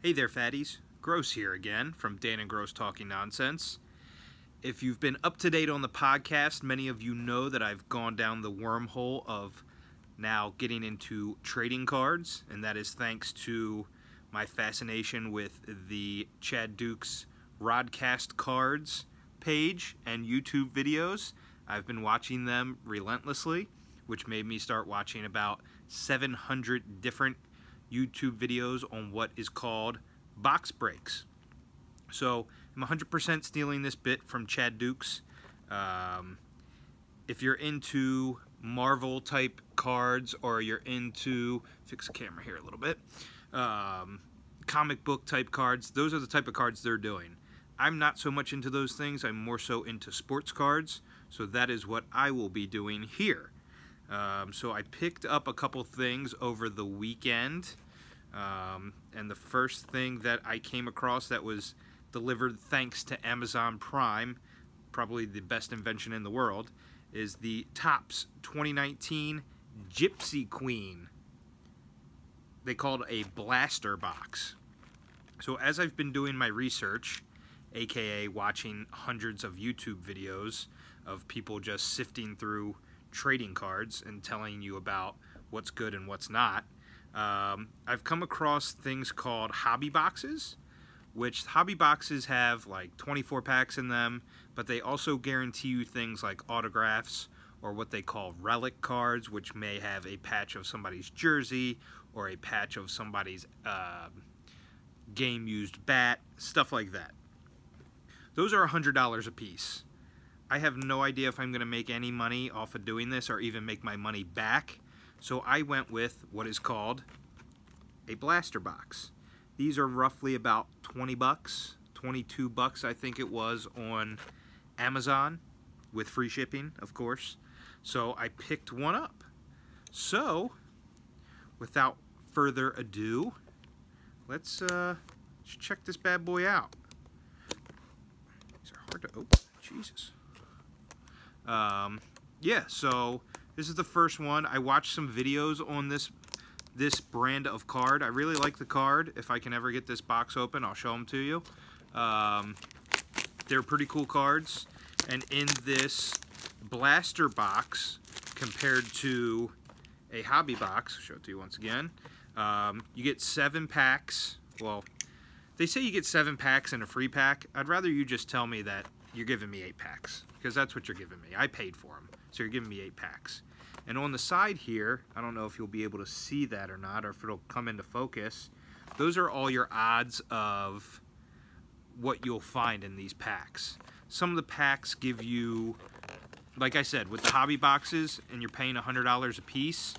Hey there, fatties. Gross here again from Dan and Gross Talking Nonsense. If you've been up to date on the podcast, many of you know that I've gone down the wormhole of now getting into trading cards, and that is thanks to my fascination with the Chad Dukes Rodcast Cards page and YouTube videos. I've been watching them relentlessly, which made me start watching about 700 different YouTube videos on what is called box breaks. So I'm 100% stealing this bit from Chad Dukes. If you're into Marvel type cards, or you're into, fix the camera here a little bit, comic book type cards, those are the type of cards they're doing. I'm not so much into those things. I'm more so into sports cards, so that is what I will be doing here. So I picked up a couple things over the weekend, and the first thing that I came across that was delivered thanks to Amazon Prime, probably the best invention in the world, is the Topps 2019 Gypsy Queen. They called a blaster box. So as I've been doing my research, aka watching hundreds of YouTube videos of people just sifting through trading cards and telling you about what's good and what's not, I've come across things called hobby boxes, which hobby boxes have like 24 packs in them, but they also guarantee you things like autographs or what they call relic cards, which may have a patch of somebody's jersey or a patch of somebody's game-used bat, stuff like that. Those are $100 a piece. I have no idea if I'm going to make any money off of doing this or even make my money back. So I went with what is called a blaster box. These are roughly about 20 bucks, 22 bucks I think it was on Amazon, with free shipping, of course. So I picked one up. So without further ado, let's check this bad boy out. These are hard to open. Jesus. Yeah, so this is the first one. I watched some videos on this brand of card. I really like the card. If I can ever get this box open, I'll show them to you. They're pretty cool cards. And in this blaster box, compared to a hobby box, I'll show it to you once again, you get 7 packs. Well, they say you get 7 packs in a free pack. I'd rather you just tell me that you're giving me 8 packs, because that's what you're giving me. I paid for them, so you're giving me 8 packs. And on the side here, I don't know if you'll be able to see that or not, or if it'll come into focus, those are all your odds of what you'll find in these packs. Some of the packs give you, like I said, with the hobby boxes, and you're paying $100 a piece,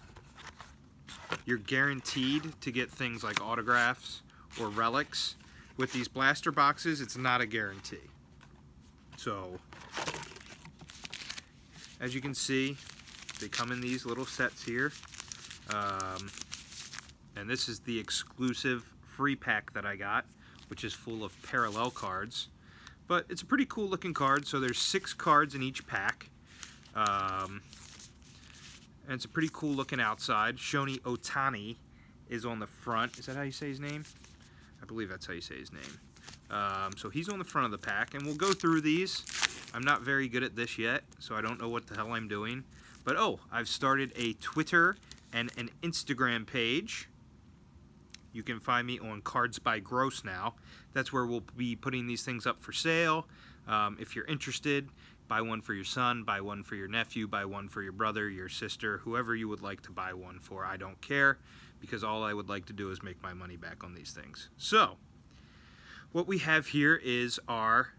you're guaranteed to get things like autographs or relics. With these blaster boxes, it's not a guarantee. So, as you can see, they come in these little sets here. And this is the exclusive free pack that I got, which is full of parallel cards. But it's a pretty cool looking card. So there's 6 cards in each pack. And it's a pretty cool looking outside. Shohei Ohtani is on the front. Is that how you say his name? I believe that's how you say his name. So he's on the front of the pack, and we'll go through these. I'm not very good at this yet, so I don't know what the hell I'm doing. But oh, I've started a Twitter and an Instagram page. You can find me on Cards by Gross now. That's where we'll be putting these things up for sale. If you're interested, buy one for your son, buy one for your nephew, buy one for your brother, your sister, whoever you would like to buy one for. I don't care, because all I would like to do is make my money back on these things. So, what we have here is our,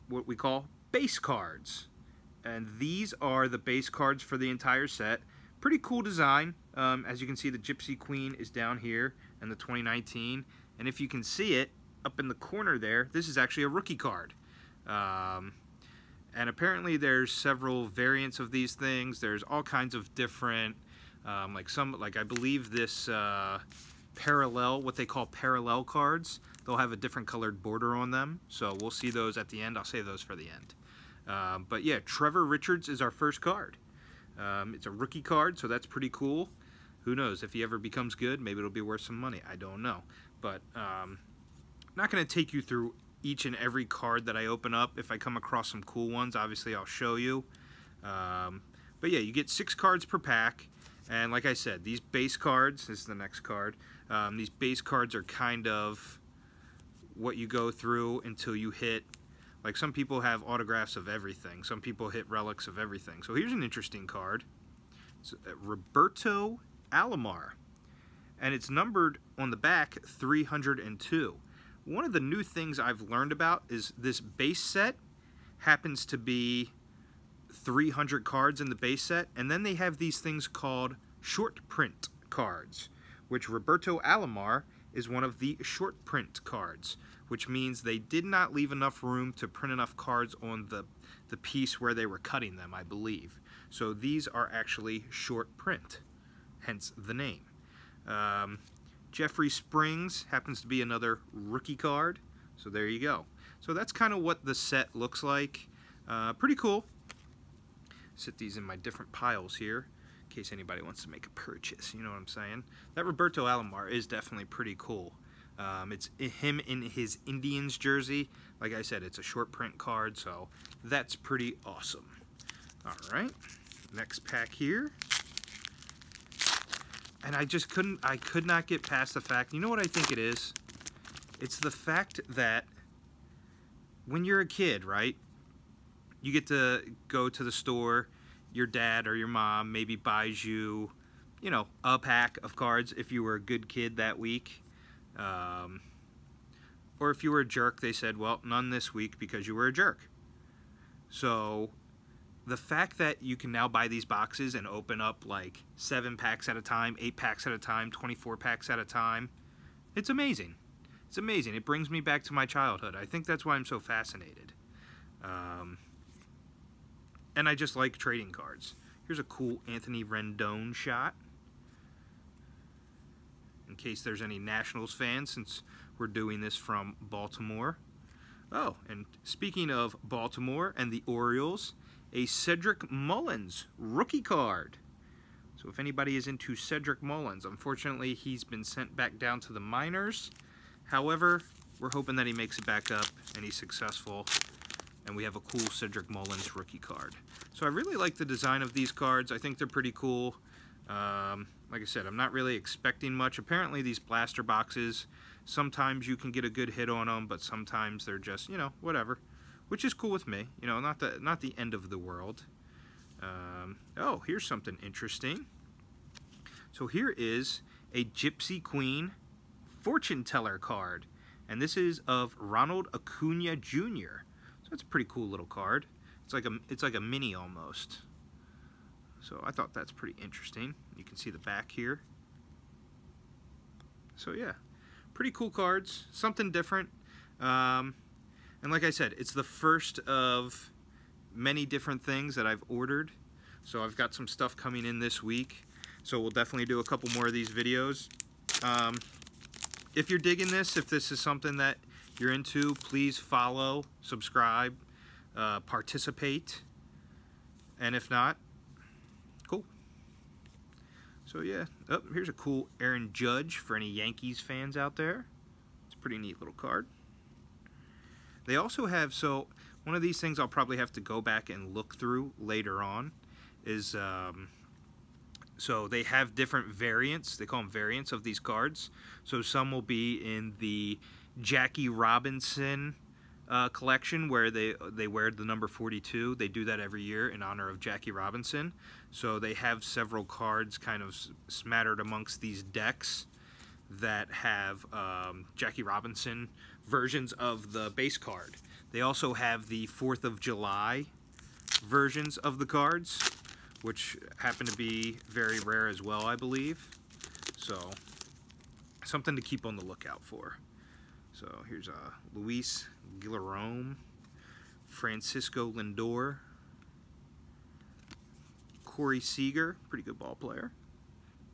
what we call base cards. And these are the base cards for the entire set. Pretty cool design. As you can see, the Gypsy Queen is down here in the 2019. And if you can see it, up in the corner there, this is actually a rookie card. And apparently there's several variants of these things. There's all kinds of different, like I believe this parallel, what they call parallel cards, they'll have a different colored border on them. So we'll see those at the end. I'll save those for the end. But yeah, Trevor Richards is our first card. It's a rookie card, so that's pretty cool. Who knows? If he ever becomes good, maybe it'll be worth some money. I don't know. But not going to take you through each and every card that I open up. If I come across some cool ones, obviously I'll show you. But yeah, you get 6 cards per pack. And like I said, these base cards, this is the next card, these base cards are kind of what you go through until you hit, like some people have autographs of everything. Some people hit relics of everything. So here's an interesting card. It's Roberto Alomar. And it's numbered on the back 302. One of the new things I've learned about is this base set happens to be 300 cards in the base set, and then they have these things called short print cards, which Roberto Alomar is one of the short print cards, which means they did not leave enough room to print enough cards on the piece where they were cutting them, I believe. So these are actually short print, hence the name. Jeffrey Springs happens to be another rookie card, so there you go. So that's kind of what the set looks like. Pretty cool. Sit these in my different piles here in case anybody wants to make a purchase, you know what I'm saying? That Roberto Alomar is definitely pretty cool. It's him in his Indians jersey. Like I said, it's a short print card, so that's pretty awesome. Alright, next pack here. And I could not get past the fact, you know what I think it is? It's the fact that when you're a kid, right? You get to go to the store, your dad or your mom maybe buys you, you know, a pack of cards if you were a good kid that week. Or if you were a jerk, they said, well, none this week because you were a jerk. So the fact that you can now buy these boxes and open up like 7 packs at a time, 8 packs at a time, 24 packs at a time, it's amazing. It's amazing. It brings me back to my childhood. I think that's why I'm so fascinated. And I just like trading cards. Here's a cool Anthony Rendon shot. In case there's any Nationals fans, since we're doing this from Baltimore. Oh, and speaking of Baltimore and the Orioles, a Cedric Mullins rookie card. So if anybody is into Cedric Mullins, unfortunately he's been sent back down to the minors. However, we're hoping that he makes it back up and he's successful. And we have a cool Cedric Mullins rookie card. So I really like the design of these cards. I think they're pretty cool. Like I said, I'm not really expecting much. Apparently these blaster boxes, sometimes you can get a good hit on them, but sometimes they're just, you know, whatever. Which is cool with me. You know, not the end of the world. Oh, here's something interesting. So here is a Gypsy Queen Fortune Teller card. And this is of Ronald Acuna Jr. So that's a pretty cool little card. It's like a mini almost. So I thought that's pretty interesting. You can see the back here. So yeah, pretty cool cards. Something different. And like I said, it's the first of many different things that I've ordered. So I've got some stuff coming in this week. So we'll definitely do a couple more of these videos. If you're digging this, if this is something that you're into, please follow, subscribe, participate. And if not, cool. So yeah, oh, here's a cool Aaron Judge for any Yankees fans out there. It's a pretty neat little card. They also have, so one of these things I'll probably have to go back and look through later on is, so they have different variants. They call them variants of these cards. So some will be in the Jackie Robinson collection where they wear the number 42. They do that every year in honor of Jackie Robinson. So they have several cards kind of smattered amongst these decks that have Jackie Robinson versions of the base card. They also have the 4th of July versions of the cards, which happen to be very rare as well, I believe. So something to keep on the lookout for. So here's Luis Guillorme, Francisco Lindor, Corey Seager, pretty good ball player.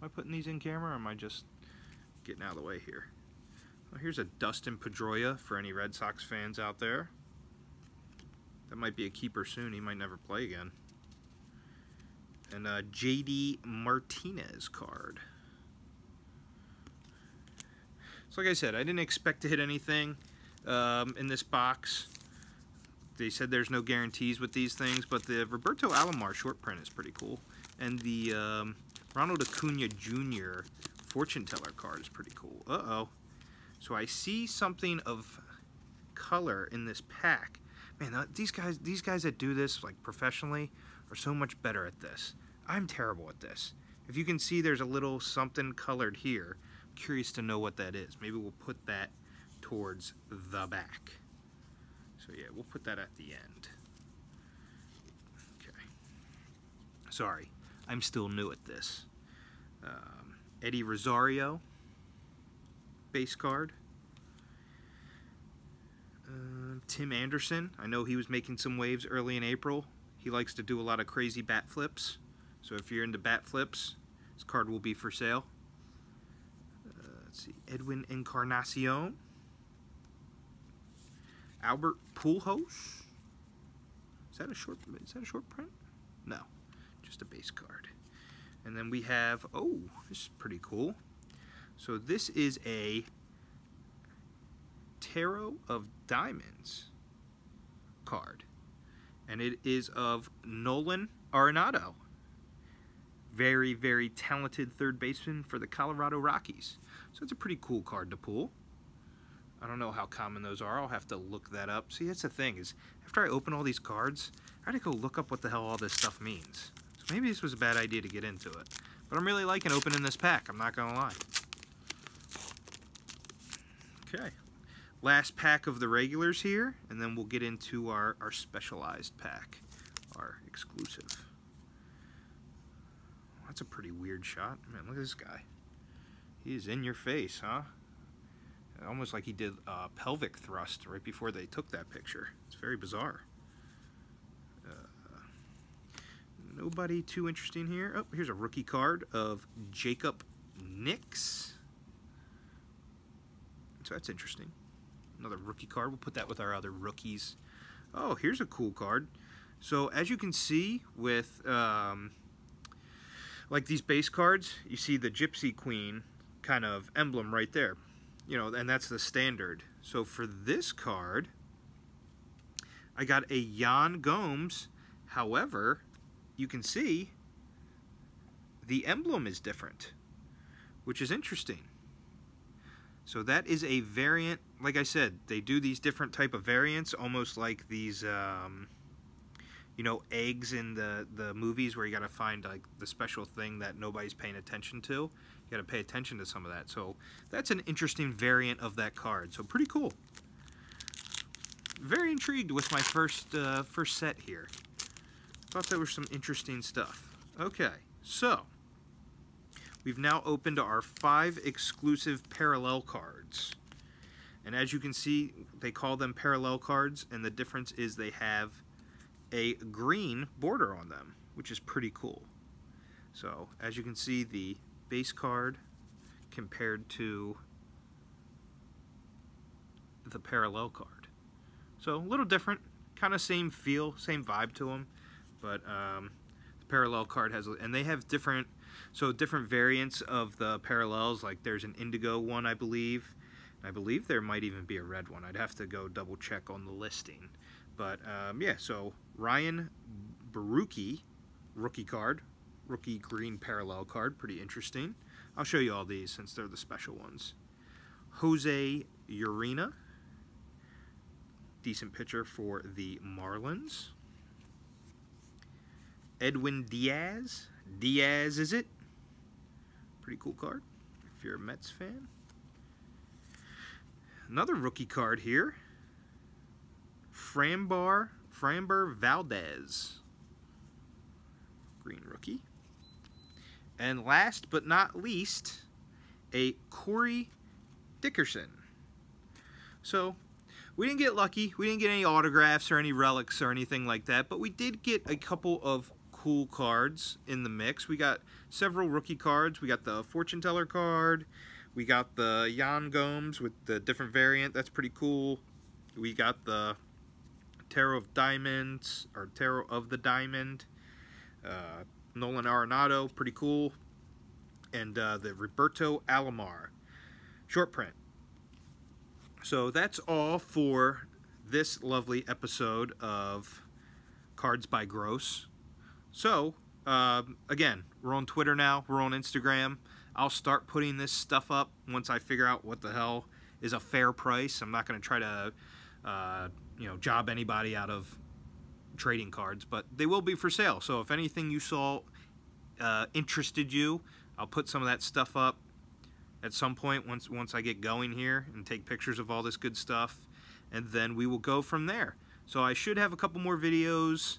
Am I putting these in camera or am I just getting out of the way here? Well, here's a Dustin Pedroia for any Red Sox fans out there. That might be a keeper soon. He might never play again. And a JD Martinez card. So like I said, I didn't expect to hit anything in this box. They said there's no guarantees with these things, but the Roberto Alomar short print is pretty cool. And the Ronald Acuna Jr. fortune teller card is pretty cool. Uh-oh. So I see something of color in this pack. Man, these guys that do this like professionally are so much better at this. I'm terrible at this. If you can see there's a little something colored here, I'm curious to know what that is. Maybe we'll put that towards the back. So yeah, we'll put that at the end. Okay. Sorry, I'm still new at this. Eddie Rosario, base card. Tim Anderson, I know he was making some waves early in April. He likes to do a lot of crazy bat flips. So if you're into bat flips, this card will be for sale. Let's see, Edwin Encarnacion. Albert Pujols. Is that a short print? No, just a base card. And then we have, oh, this is pretty cool. So this is a Tarot of Diamonds card, and it is of Nolan Arenado. Very, very talented third baseman for the Colorado Rockies. So it's a pretty cool card to pull. I don't know how common those are. I'll have to look that up. See, that's the thing, is after I open all these cards, I had to go look up what the hell all this stuff means. So maybe this was a bad idea to get into it. But I'm really liking opening this pack, I'm not going to lie. Okay. Last pack of the regulars here, and then we'll get into our specialized pack, our exclusive. That's a pretty weird shot. Man, look at this guy. He's in your face, huh? Almost like he did a pelvic thrust right before they took that picture. It's very bizarre. Nobody too interesting here. Oh, here's a rookie card of Jacob Nix. So that's interesting. Another rookie card. We'll put that with our other rookies. Oh, here's a cool card. So as you can see with like these base cards, you see the Gypsy Queen kind of emblem right there. You know, and that's the standard. So for this card, I got a Yan Gomes. However, you can see the emblem is different, which is interesting. So that is a variant. Like I said, they do these different type of variants, almost like these, you know, eggs in the movies where you got to find like the special thing that nobody's paying attention to. You got to pay attention to some of that. So that's an interesting variant of that card. So pretty cool. Very intrigued with my first set here. Thought there was some interesting stuff. Okay, so we've now opened our 5 exclusive parallel cards. And as you can see, they call them parallel cards, and the difference is they have a green border on them, which is pretty cool. So as you can see, the base card compared to the parallel card. So a little different, kind of same feel, same vibe to them, but the parallel card has, and they have different, so different variants of the parallels. Like there's an indigo one, I believe. I believe there might even be a red one. I'd have to go double check on the listing. But yeah, so Ryan Baruki, rookie card, rookie green parallel card, pretty interesting. I'll show you all these since they're the special ones. Jose Urena, decent pitcher for the Marlins. Edwin Diaz, Diaz is it? Pretty cool card if you're a Mets fan. Another rookie card here. Framber Valdez, green rookie. And last but not least, a Corey Dickerson. So we didn't get lucky. We didn't get any autographs or any relics or anything like that, but we did get a couple of cool cards in the mix. We got several rookie cards. We got the fortune teller card. We got the Yan Gomes with the different variant. That's pretty cool. We got the Tarot of Diamonds, or Tarot of the Diamond. Nolan Arenado, pretty cool. And the Roberto Alomar short print. So that's all for this lovely episode of Cards by Gross. So, again, we're on Twitter now. We're on Instagram. I'll start putting this stuff up once I figure out what the hell is a fair price. I'm not going to try to, job anybody out of trading cards, but they will be for sale. So if anything you saw interested you, I'll put some of that stuff up at some point once I get going here and take pictures of all this good stuff, and then we will go from there. So I should have a couple more videos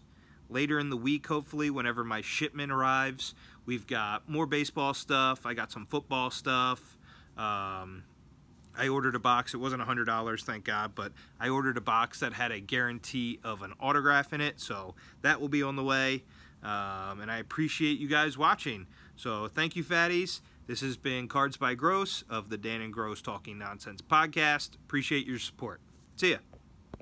later in the week, hopefully, whenever my shipment arrives. We've got more baseball stuff. I got some football stuff. I ordered a box. It wasn't $100, thank God, but I ordered a box that had a guarantee of an autograph in it, so that will be on the way. And I appreciate you guys watching. So thank you, fatties. This has been Cards by Gross of the Dan and Gross Talking Nonsense podcast. Appreciate your support. See ya.